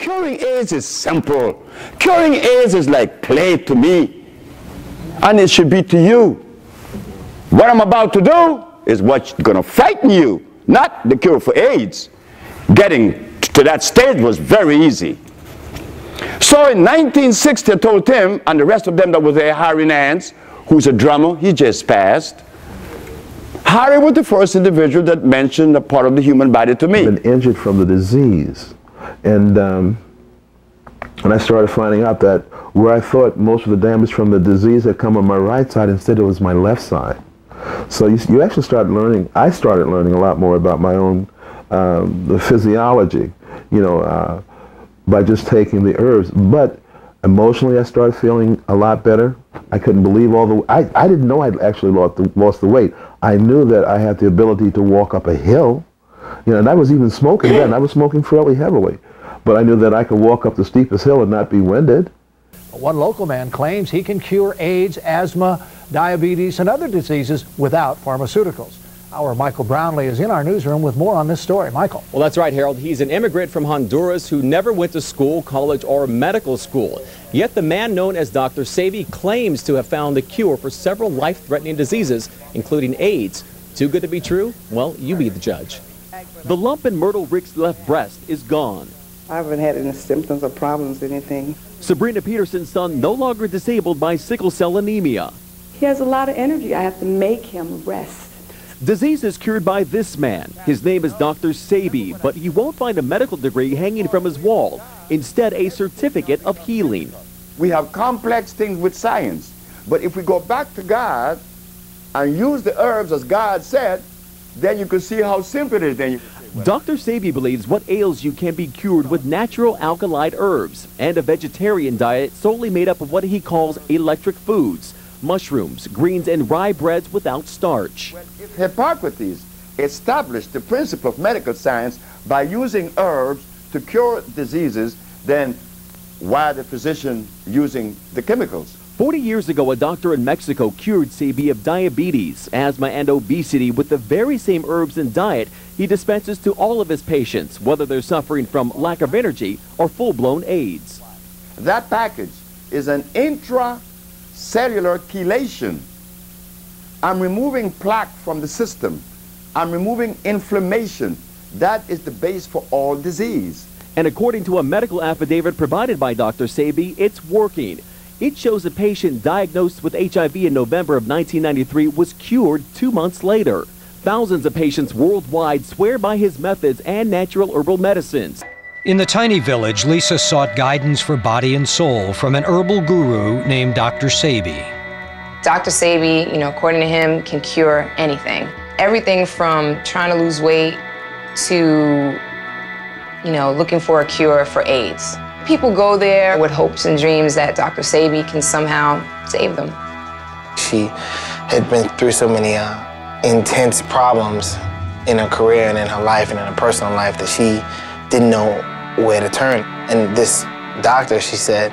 Curing AIDS is simple. Curing AIDS is like play to me, and it should be to you. What I'm about to do is what's going to frighten you, not the cure for AIDS. Getting to that stage was very easy. So in 1960, I told Tim and the rest of them that was there, Harry Nance, who's a drummer, he just passed. Harry was the first individual that mentioned a part of the human body to me. I've been injured from the disease. And I started finding out that where I thought most of the damage from the disease had come on my right side, instead it was my left side. So you actually start learning, I started learning a lot more about my own the physiology, you know, by just taking the herbs. But emotionally I started feeling a lot better. I couldn't believe all the, I didn't know I'd actually lost the weight. I knew that I had the ability to walk up a hill, you know, and I was even smoking then. I was smoking fairly heavily. But I knew that I could walk up the steepest hill and not be winded. One local man claims he can cure AIDS, asthma, diabetes, and other diseases without pharmaceuticals. Our Michael Brownlee is in our newsroom with more on this story. Michael. Well, that's right, Harold. He's an immigrant from Honduras who never went to school, college, or medical school. Yet the man known as Dr. Sebi claims to have found the cure for several life-threatening diseases, including AIDS. Too good to be true? Well, you be the judge. The lump in Myrtle Rick's left breast is gone. I haven't had any symptoms or problems, anything. Sabrina Peterson's son no longer disabled by sickle cell anemia. He has a lot of energy. I have to make him rest. Disease is cured by this man. His name is Dr. Sebi, but you won't find a medical degree hanging from his wall. Instead, a certificate of healing. We have complex things with science, but if we go back to God and use the herbs as God said, then you can see how simple it is. Then Dr. Sebi believes what ails you can be cured with natural alkaline herbs and a vegetarian diet solely made up of what he calls electric foods, mushrooms, greens, and rye breads without starch. If Hippocrates established the principle of medical science by using herbs to cure diseases, then why the physician using the chemicals? 40 years ago, a doctor in Mexico cured Sebi of diabetes, asthma, and obesity with the very same herbs and diet he dispenses to all of his patients, whether they're suffering from lack of energy or full-blown AIDS. That package is an intracellular chelation. I'm removing plaque from the system. I'm removing inflammation. That is the base for all disease. And according to a medical affidavit provided by Dr. Sebi, it's working. It shows a patient diagnosed with HIV in November of 1993 was cured 2 months later. Thousands of patients worldwide swear by his methods and natural herbal medicines. In the tiny village, Lisa sought guidance for body and soul from an herbal guru named Dr. Sebi. Dr. Sebi, according to him, can cure anything. Everything from trying to lose weight to, looking for a cure for AIDS. People go there with hopes and dreams that Dr. Sebi can somehow save them. She had been through so many intense problems in her career and in her life and in her personal life that she didn't know where to turn. And this doctor, she said,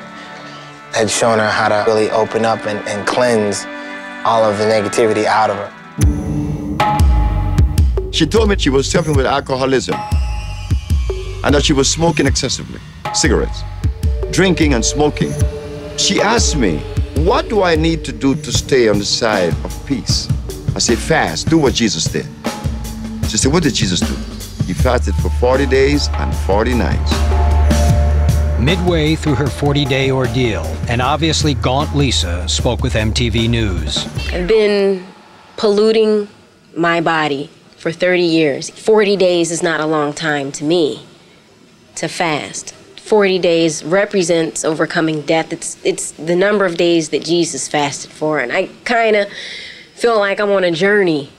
had shown her how to really open up and cleanse all of the negativity out of her. She told me she was suffering with alcoholism and that she was smoking excessively, cigarettes, drinking and smoking. She asked me, what do I need to do to stay on the side of peace? I said, fast, do what Jesus did. She said, what did Jesus do? He fasted for 40 days and 40 nights. Midway through her 40-day ordeal, an obviously gaunt Lisa spoke with MTV News. I've been polluting my body for 30 years. 40 days is not a long time to me to fast. 40 days represents overcoming death. It's the number of days that Jesus fasted for, and I kind of feel like I'm on a journey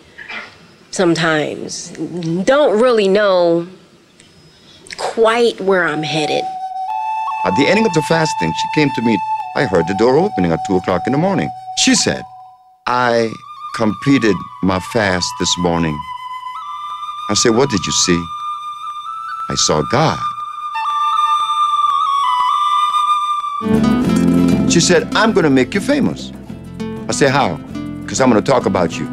sometimes. Don't really know quite where I'm headed. At the ending of the fasting, she came to me. I heard the door opening at 2 o'clock in the morning. She said, I completed my fast this morning. I said, what did you see? I saw God. She said, I'm going to make you famous. I said, how? Because I'm going to talk about you.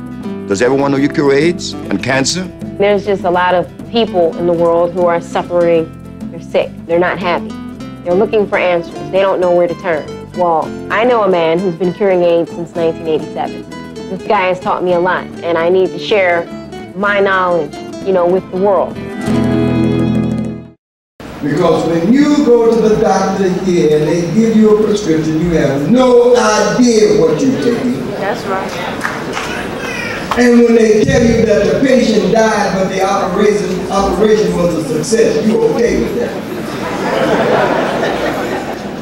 Does everyone know you cure AIDS and cancer? There's just a lot of people in the world who are suffering. They're sick. They're not happy. They're looking for answers. They don't know where to turn. Well, I know a man who's been curing AIDS since 1987. This guy has taught me a lot, and I need to share my knowledge, with the world. Because when you go to the doctor here and they give you a prescription, you have no idea what you're taking. That's right. And when they tell you that the patient died but the operation was a success, you're okay with that.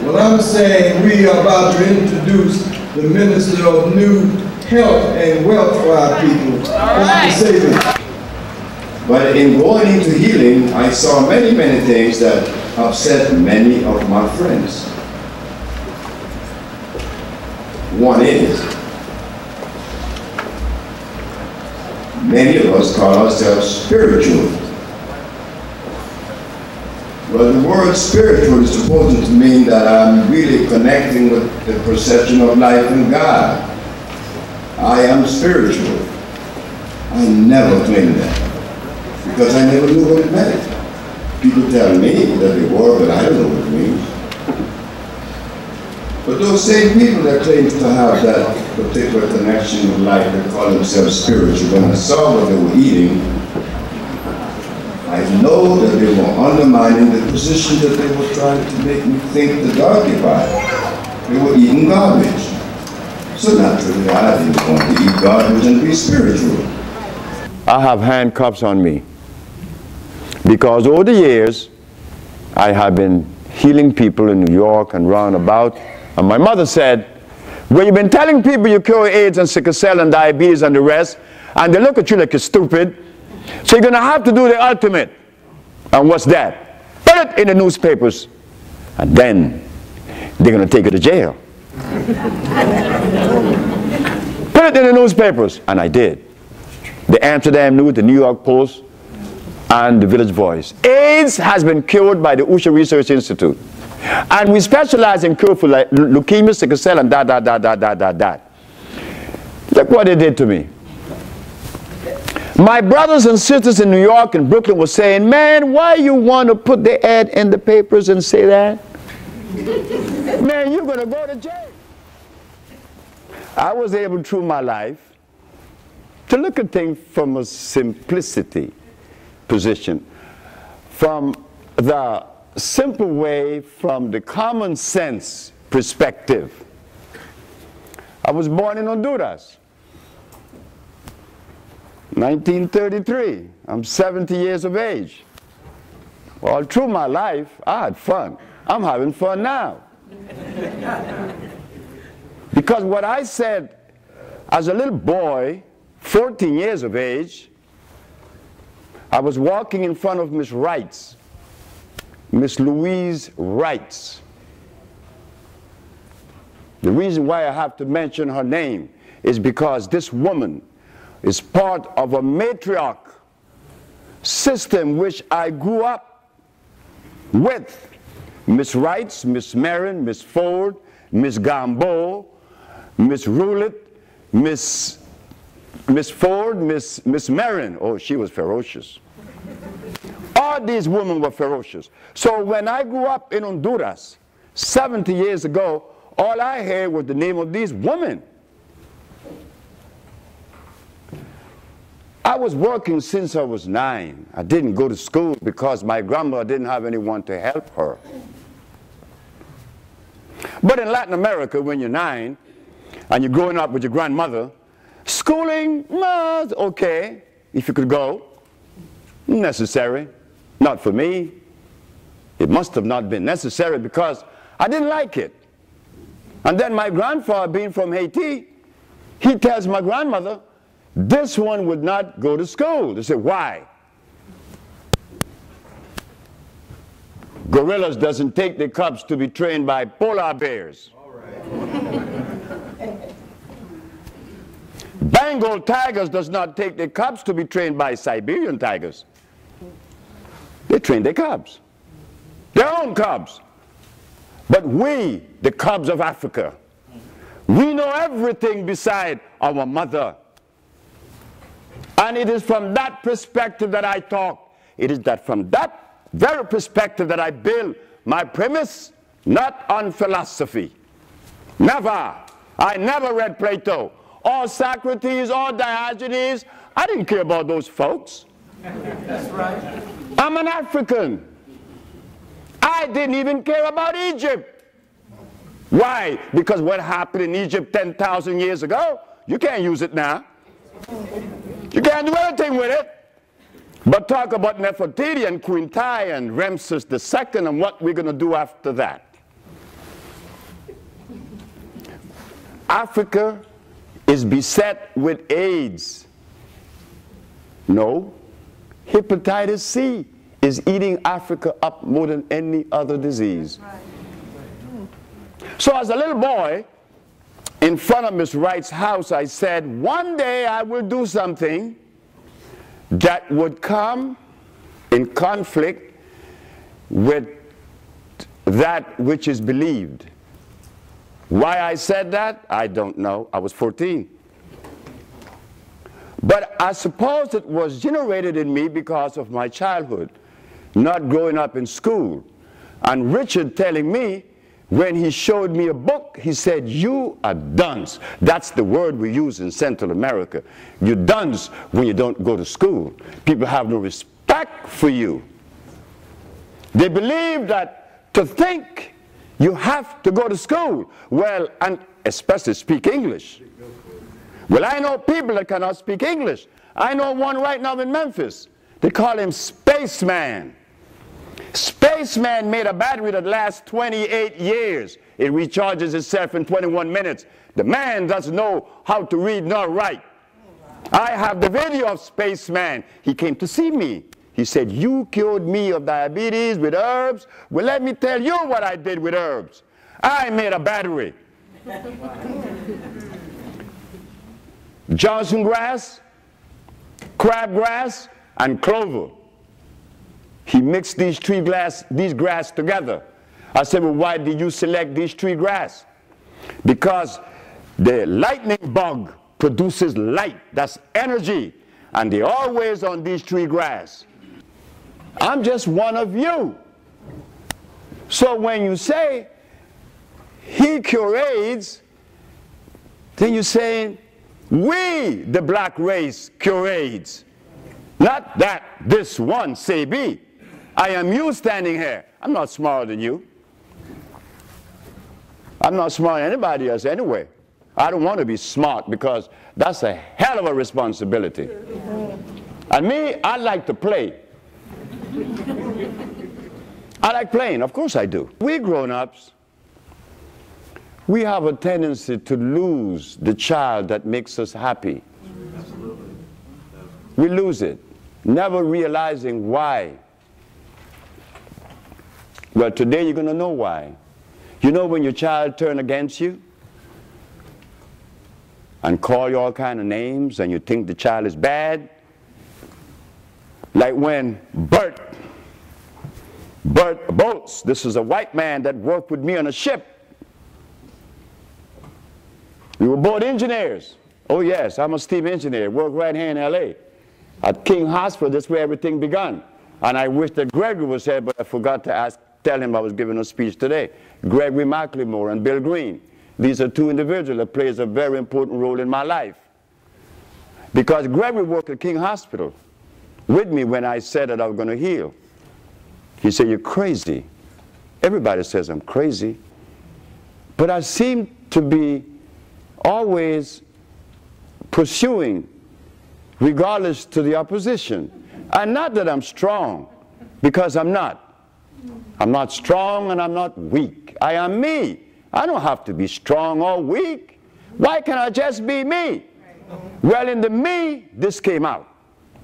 Well, I'm saying we are about to introduce the Minister of New Health and Wealth for our people, Dr. Sebi. But in going into healing, I saw many, many things that upset many of my friends. One is, many of us call ourselves spiritual. Well, the word spiritual is supposed to mean that I'm really connecting with the perception of life and God. I am spiritual. I never claimed that, because I never knew what it meant. People tell me that they were, but I don't know what it means. But those same people that claim to have that particular connection with life, they call themselves spiritual. When I saw what they were eating, I know that they were undermining the position that they were trying to make me think the godly by. They were eating garbage. So naturally, I didn't want to eat garbage and be spiritual. I have handcuffs on me because over the years I have been healing people in New York and round about, and my mother said, well, you've been telling people you cure AIDS and sickle cell and diabetes and the rest, and they look at you like you're stupid, so you're going to have to do the ultimate. And what's that? Put it in the newspapers, and then they're going to take you to jail. Put it in the newspapers, and I did. The Amsterdam News, the New York Post, and the Village Voice. AIDS has been cured by the Usher Research Institute. And we specialize in cure for leukemia, sickle cell, and Look what they did to me. My brothers and sisters in New York and Brooklyn were saying, man, why you want to put the ad in the papers and say that? Man, you're going to go to jail. I was able through my life to look at things from a simplicity position, from the simple way, from the common sense perspective. I was born in Honduras, 1933. I'm 70 years of age. All through my life, I had fun. I'm having fun now. Because what I said as a little boy, 14 years of age, I was walking in front of Miss Wright's, Miss Louise Wright's. The reason why I have to mention her name is because this woman is part of a matriarch system which I grew up with. Miss Wright's, Miss Marin, Miss Ford, Miss Gamboa, Miss Roulet, Miss Ford, Miss Marin. Oh, she was ferocious. All these women were ferocious. So when I grew up in Honduras 70 years ago, all I heard was the name of these women. I was working since I was 9. I didn't go to school because my grandmother didn't have anyone to help her. But in Latin America, when you're 9 and you're growing up with your grandmother, schooling, okay, if you could go. Necessary. Not for me. It must have not been necessary because I didn't like it. And then my grandfather, being from Haiti, he tells my grandmother, this one would not go to school. They said, why? Gorillas doesn't take their cubs to be trained by polar bears. All right. Bengal tigers does not take their cubs to be trained by Siberian tigers. They train their cubs, their own cubs. But we, the cubs of Africa, we know everything beside our mother. And it is from that perspective that I talk. It is that from that very perspective that I build my premise, not on philosophy. Never. I never read Plato or Socrates or Diogenes. I didn't care about those folks. That's right. I'm an African. I didn't even care about Egypt. Why? Because what happened in Egypt 10,000 years ago, you can't use it now. You can't do anything with it. But talk about Nefertiti and Quintai and Ramses II and what we're going to do after that. Africa is beset with AIDS. No. Hepatitis C is eating Africa up more than any other disease. So as a little boy, in front of Miss Wright's house, I said, one day I will do something that would come in conflict with that which is believed. Why I said that, I don't know. I was 14. But I suppose it was generated in me because of my childhood, not growing up in school. And Richard telling me, when he showed me a book, he said, you are dunce. That's the word we use in Central America. You're dunce when you don't go to school. People have no respect for you. They believe that to think you have to go to school. Well, and especially speak English. Well, I know people that cannot speak English. I know one right now in Memphis. They call him Spaceman. Spaceman made a battery that lasts 28 years. It recharges itself in 21 minutes. The man doesn't know how to read nor write. I have the video of Spaceman. He came to see me. He said, you cured me of diabetes with herbs. Well, let me tell you what I did with herbs. I made a battery. Johnson grass, crabgrass, and clover. He mixed these grass together. I said, well, why did you select these tree grass? Because the lightning bug produces light. That's energy. And they're always on these tree grass. I'm just one of you. So when you say he cure AIDS, then you're saying we, the black race, cure AIDS. Not that this one, Sebi. I am you standing here. I'm not smarter than you. I'm not smarter than anybody else anyway. I don't want to be smart because that's a hell of a responsibility. And me, I like to play. I like playing, of course I do. We grown-ups, we have a tendency to lose the child that makes us happy. We lose it, never realizing why. Well, today you're going to know why. You know when your child turns against you and call you all kind of names and you think the child is bad? Like when Bert Boats, this is a white man that worked with me on a ship. We were both engineers. Oh yes, I'm a steam engineer, work right here in LA. At King Hospital, that's where everything began. And I wish that Gregory was here, but I forgot to tell him I was giving a speech today. Gregory McLemore and Bill Green. These are two individuals that plays a very important role in my life. Because Gregory worked at King Hospital with me when I said that I was going to heal. He said, you're crazy. Everybody says I'm crazy. But I seem to be always pursuing, regardless to the opposition. And not that I'm strong, because I'm not. I'm not strong and I'm not weak. I am me. I don't have to be strong or weak. Why can't I just be me? Well, in the me, this came out.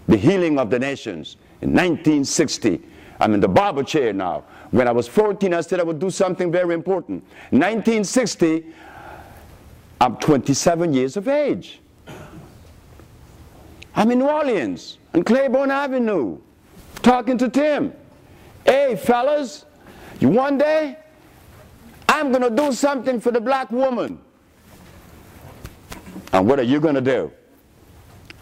The healing of the nations in 1960. I'm in the barber chair now. When I was 14, I said I would do something very important. In 1960, I'm 27 years of age. I'm in New Orleans on Claiborne Avenue talking to Tim. Hey, fellas, one day I'm going to do something for the black woman. And what are you going to do?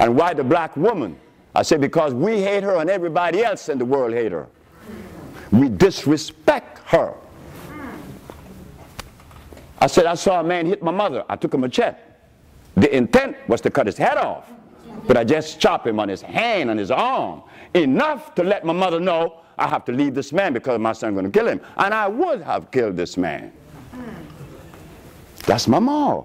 And why the black woman? I said, because we hate her and everybody else in the world hate her. We disrespect her. I said, I saw a man hit my mother. I took a machete. The intent was to cut his head off. But I just chopped him on his hand, on his arm, enough to let my mother know I have to leave this man because my son's going to kill him. And I would have killed this man. That's my mom.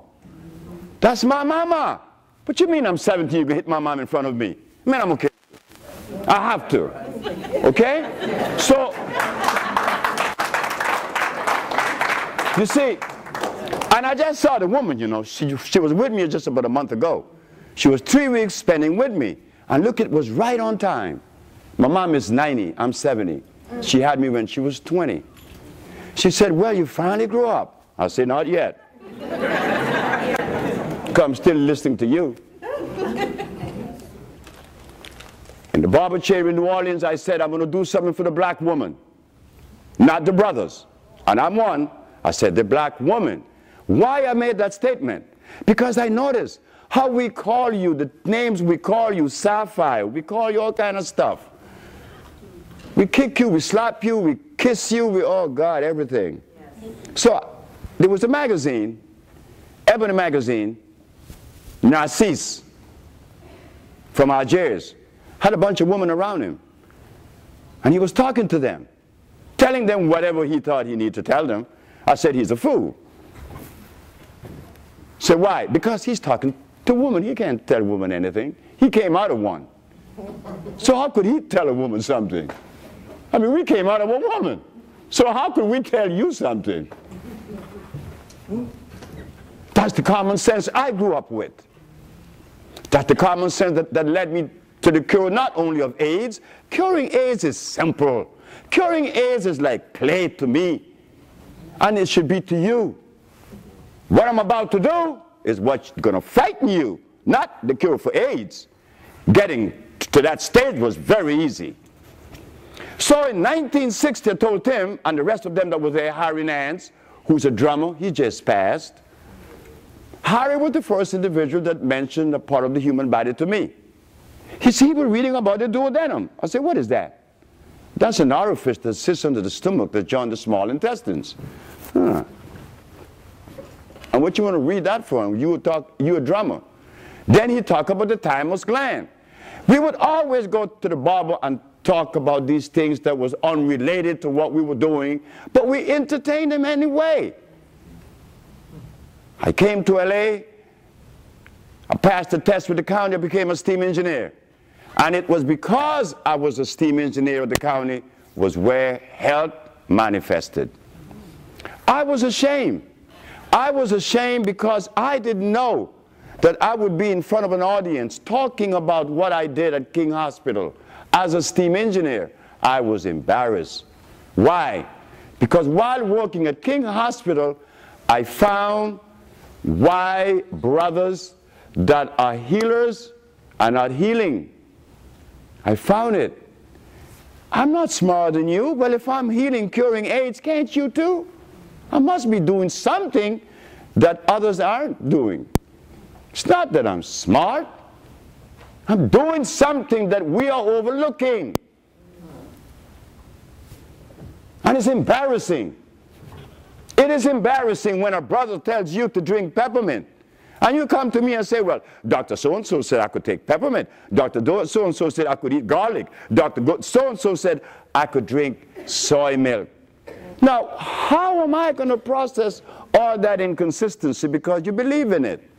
That's my mama. What you mean I'm 17, you can hit my mom in front of me? Man, I'm okay. I have to. Okay? So, you see, and I just saw the woman, you know, she was with me just about a month ago. She was 3 weeks spending with me. And look, it was right on time. My mom is 90, I'm 70. She had me when she was 20. She said, well, you finally grew up. I said, not yet. Because I'm still listening to you. In the barber chair in New Orleans, I said, I'm going to do something for the black woman. Not the brothers. And I'm one. I said, the black woman. Why I made that statement? Because I noticed how we call you, the names we call you, Sapphire, we call you all kind of stuff. We kick you, we slap you, we kiss you, we, oh God, everything. Yes. So there was a magazine, Ebony magazine, Narcisse, from Algiers, had a bunch of women around him. And he was talking to them, telling them whatever he thought he needed to tell them. I said, he's a fool. So why? Because he's talking to women. He can't tell a woman anything. He came out of one. So how could he tell a woman something? I mean, we came out of a woman. So how could we tell you something? That's the common sense I grew up with. That's the common sense that led me to the cure not only of AIDS. Curing AIDS is simple. Curing AIDS is like play to me. And it should be to you. What I'm about to do is what's going to frighten you, not the cure for AIDS. Getting to that stage was very easy. So in 1960, I told Tim and the rest of them that were there, Harry Nance, who's a drummer, he just passed. Harry was the first individual that mentioned a part of the human body to me. He said he was reading about the duodenum. I said, what is that? That's an orifice that sits under the stomach that joins the small intestines. Huh. And what you want to read that for? You a drummer. Then he talked about the thymus gland. We would always go to the barber and talk about these things that was unrelated to what we were doing, but we entertained them anyway. I came to LA, I passed the test with the county, I became a steam engineer. And it was because I was a steam engineer of the county was where health manifested. I was ashamed. I was ashamed because I didn't know that I would be in front of an audience talking about what I did at King Hospital as a steam engineer. I was embarrassed. Why? Because while working at King Hospital, I found why brothers that are healers are not healing. I found it. I'm not smarter than you. Well, if I'm healing, curing AIDS, can't you too? I must be doing something that others aren't doing. It's not that I'm smart. I'm doing something that we are overlooking. And it's embarrassing. It is embarrassing when a brother tells you to drink peppermint. And you come to me and say, well, Dr. So-and-so said I could take peppermint. Dr. So-and-so said I could eat garlic. Dr. So-and-so said I could drink soy milk. Now, how am I going to process all that inconsistency because you believe in it?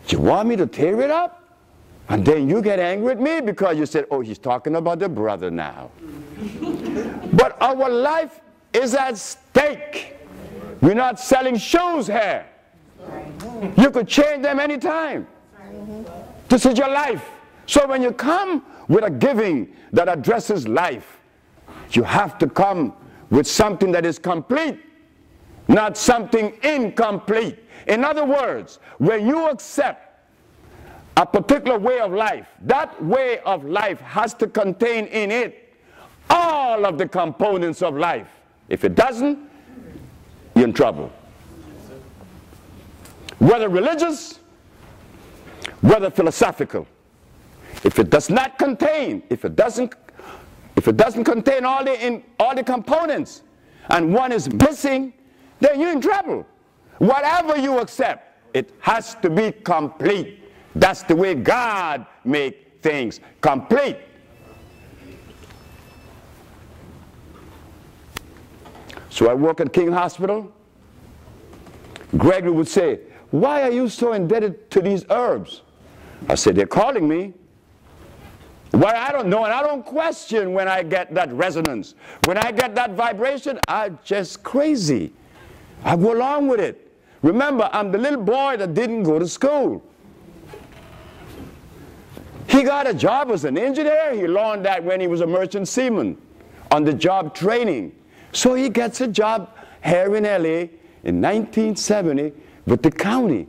You want me to tear it up? And then you get angry at me because you said, oh, he's talking about the brother now. But our life is at stake. We're not selling shoes here. You could change them anytime. This is your life. So when you come with a giving that addresses life, you have to come with something that is complete, not something incomplete. In other words, when you accept a particular way of life, that way of life has to contain in it all of the components of life. If it doesn't, you're in trouble. Whether religious, whether philosophical, if it does not contain, if it doesn't contain all the components, and one is missing, then you're in trouble. Whatever you accept, it has to be complete. That's the way God makes things complete. So I work at King Hospital. Gregory would say, why are you so indebted to these herbs? I said, they're calling me. Well, I don't know, and I don't question when I get that resonance. When I get that vibration, I'm just crazy. I go along with it. Remember, I'm the little boy that didn't go to school. He got a job as an engineer. He learned that when he was a merchant seaman on the job training. So he gets a job here in LA in 1970 with the county.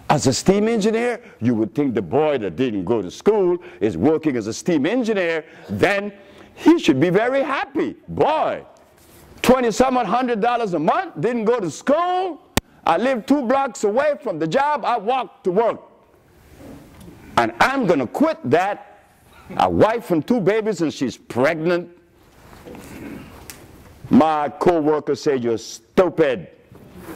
As a steam engineer, you would think the boy that didn't go to school is working as a steam engineer, then he should be very happy. Boy, $2,700 a month, didn't go to school. I live 2 blocks away from the job. I walk to work. And I'm going to quit that. A wife and 2 babies, and she's pregnant. My co-worker said, you're stupid.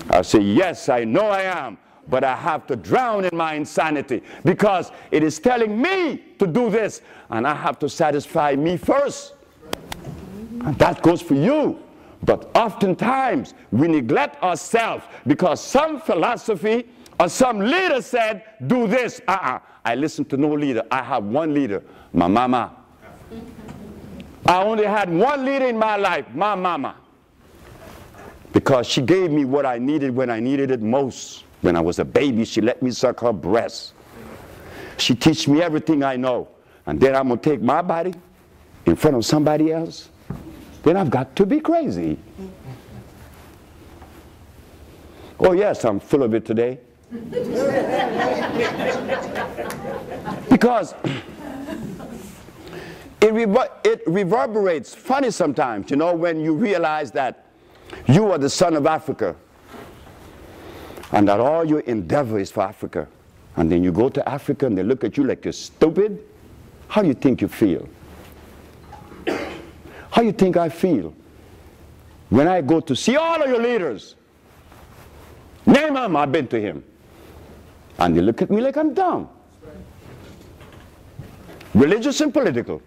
I say, yes, I know I am. But I have to drown in my insanity because it is telling me to do this, and I have to satisfy me first. And that goes for you. But oftentimes we neglect ourselves because some philosophy or some leader said, do this. I listen to no leader. I have one leader, my mama. I only had one leader in my life, my mama. Because she gave me what I needed when I needed it most. When I was a baby, she let me suck her breast. She teach me everything I know. And then I'm going to take my body in front of somebody else. Then I've got to be crazy. Oh, yes, I'm full of it today. Because it reverberates funny sometimes, you know, when you realize that you are the son of Africa. And that all your endeavor is for Africa. And then you go to Africa and they look at you like you're stupid. How do you think you feel? How do you think I feel? When I go to see all of your leaders, name them, I've been to him. And they look at me like I'm dumb. Religious and political.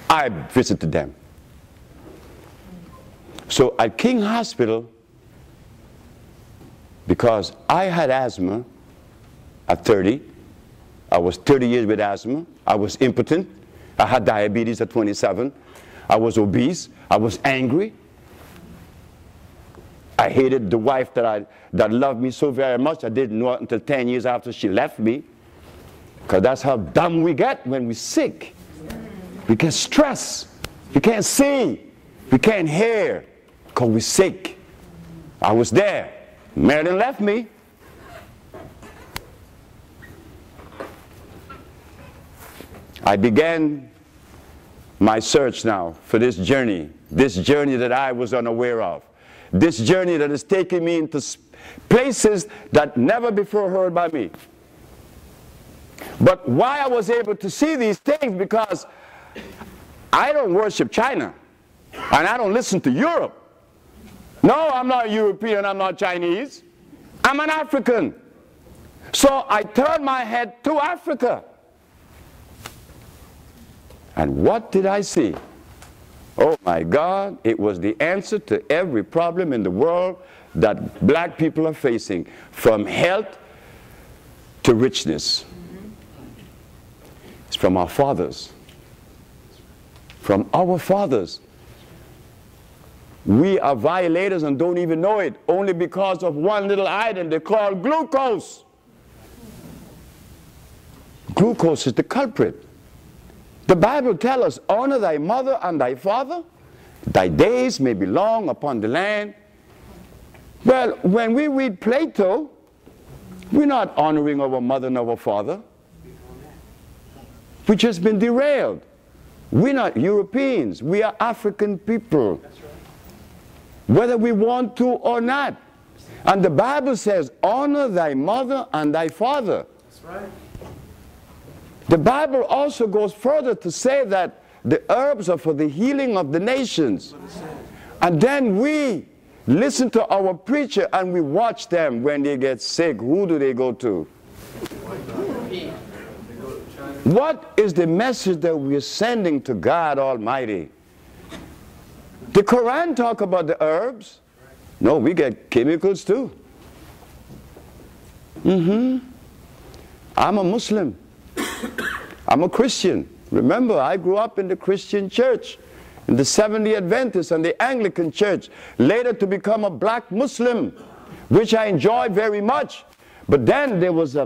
I visited them. So at King Hospital, because I had asthma at 30. I was 30 years with asthma. I was impotent. I had diabetes at 27. I was obese. I was angry. I hated the wife that loved me so very much. I didn't know it until 10 years after she left me. Because that's how dumb we get when we're sick. We get stressed. We can't see. We can't hear. Because we're sick. I was there. Marilyn left me. I began my search now for this journey that I was unaware of, this journey that is taking me into places that never before heard by me. But why I was able to see these things, because I don't worship China, and I don't listen to Europe. No, I'm not European, I'm not Chinese. I'm an African. So I turned my head to Africa. And what did I see? Oh my God, it was the answer to every problem in the world that black people are facing, from health to richness. It's from our fathers. From our fathers. We are violators and don't even know it, only because of one little item they call glucose. Glucose is the culprit. The Bible tells us, honor thy mother and thy father, thy days may be long upon the land. Well, when we read Plato, we're not honoring our mother and our father. We've just been derailed. We're not Europeans, we are African people. Whether we want to or not. And the Bible says, honor thy mother and thy father. That's right. The Bible also goes further to say that the herbs are for the healing of the nations. And then we listen to our preacher and we watch them when they get sick. Who do they go to? What is the message that we're sending to God Almighty? The Quran talk about the herbs. No, we get chemicals too. I'm a Muslim. I'm a Christian. Remember, I grew up in the Christian church, in the Seventh-day Adventist and the Anglican church, later to become a black Muslim, which I enjoy very much. But then there was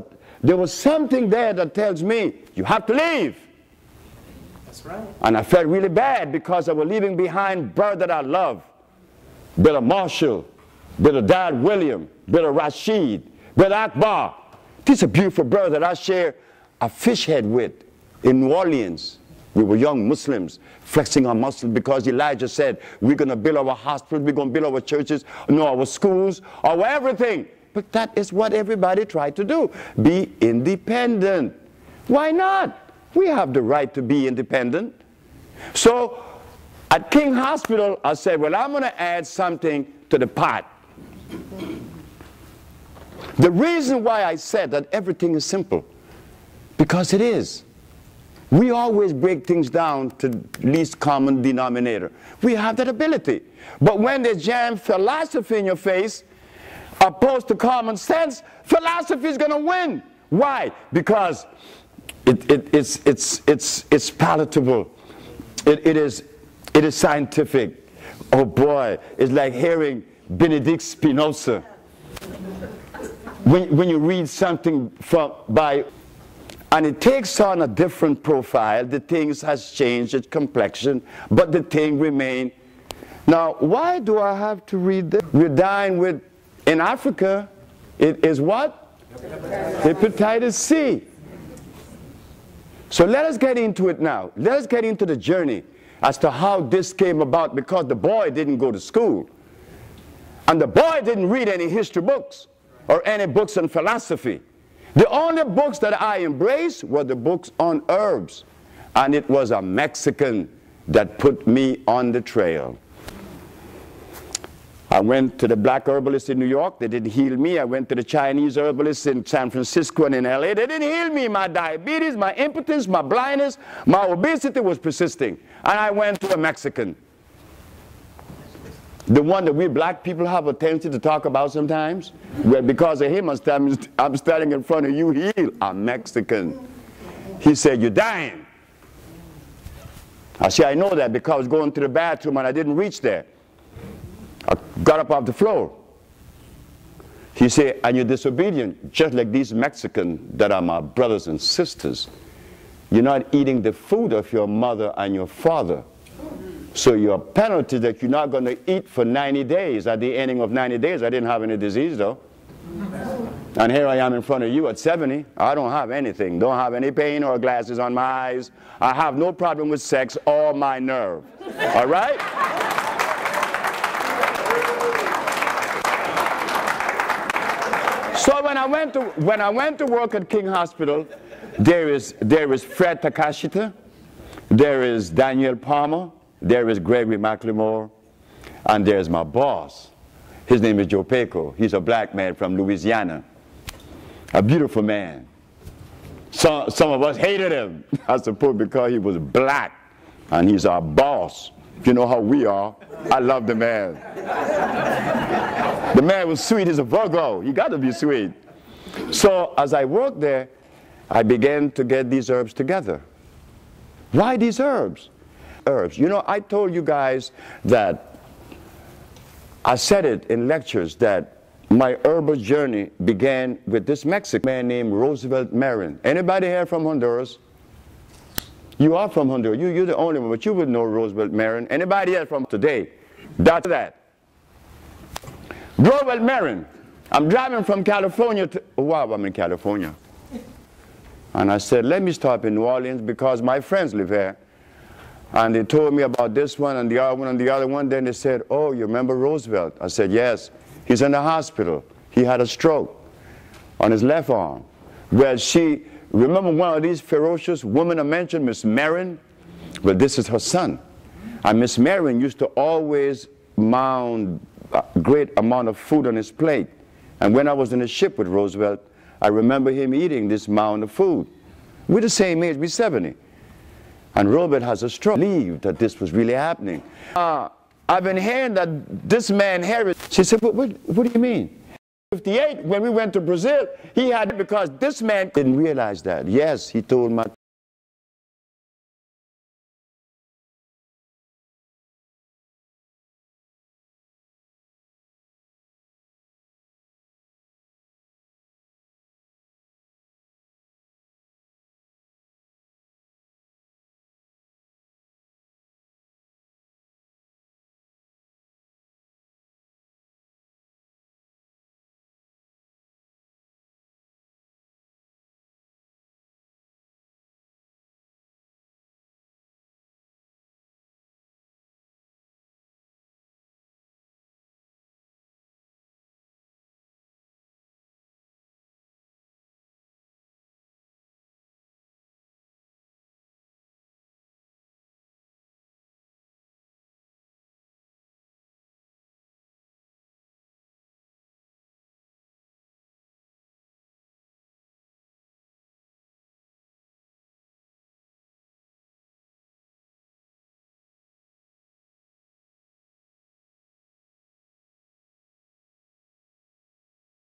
something there that tells me, you have to leave. That's right. And I felt really bad because I was leaving behind brother that I love. Brother Marshall, Brother Dad William, Brother Rashid, Brother Akbar. This is a beautiful brother that I share a fish head with in New Orleans. We were young Muslims flexing our muscles because Elijah said, we're going to build our hospitals, we're going to build our churches, our schools, our everything. But that is what everybody tried to do. Be independent. Why not? We have the right to be independent. So at King Hospital, I said, well, I'm going to add something to the pot. The reason why I said that everything is simple, because it is. We always break things down to least common denominator. We have that ability. But when they jam philosophy in your face, opposed to common sense, philosophy is going to win. Why? Because it's palatable. It is scientific. Oh boy, it's like hearing Benedict Spinoza. When you read something and it takes on a different profile, the thing has changed its complexion, but the thing remains. Now, why do I have to read this? We're dying with, in Africa, it is what? Hepatitis C. So let us get into it now. Let us get into the journey as to how this came about, because the boy didn't go to school. And the boy didn't read any history books or any books on philosophy. The only books that I embraced were the books on herbs. And it was a Mexican that put me on the trail. I went to the black herbalist in New York. They didn't heal me. I went to the Chinese herbalist in San Francisco and in LA. They didn't heal me. My diabetes, my impotence, my blindness, my obesity was persisting. And I went to a Mexican. The one that we black people have a tendency to talk about sometimes. Well, because of him, I'm standing in front of you healed. I'm Mexican. He said, you're dying. I said, I know that because I was going to the bathroom and I didn't reach there. I got up off the floor. He said, and you're disobedient, just like these Mexicans that are my brothers and sisters. You're not eating the food of your mother and your father. So your penalty that you're not going to eat for 90 days. At the ending of 90 days, I didn't have any disease though. And here I am in front of you at 70. I don't have anything. Don't have any pain or glasses on my eyes. I have no problem with sex or my nerve. All right? So when I went to work at King Hospital, there is Fred Takashita, there is Daniel Palmer, there is Gregory McLemore, and there's my boss. His name is Joe Peco. He's a black man from Louisiana. A beautiful man. Some of us hated him, I suppose, because he was black. And he's our boss. You know how we are. I love the man. The man was sweet. He's a Virgo. You got to be sweet. So as I worked there, I began to get these herbs together. Why these herbs? Herbs. You know, I told you guys that I said it in lectures that my herbal journey began with this Mexican man named Roosevelt Marin. Anybody here from Honduras? You are from Honduras. You're the only one, but you would know Roosevelt Marin. Anybody else from today? That's that. Roosevelt Marin. I'm driving from California to, oh, wow, I'm in California. And I said, let me stop in New Orleans because my friends live here. And they told me about this one and the other one and the other one. Then they said, oh, you remember Roosevelt? I said, yes. He's in the hospital. He had a stroke on his left arm. Well, remember one of these ferocious women I mentioned, Miss Marin? Well, this is her son. And Miss Marin used to always great amount of food on his plate. And when I was in a ship with Roosevelt, I remember him eating this mound of food. We're the same age, we're 70. And Robert has a stroke. Believed that this was really happening. I've been hearing that this man, Harry, she said, what do you mean? 58, when we went to Brazil, he had, because this man didn't realize that. Yes, he told my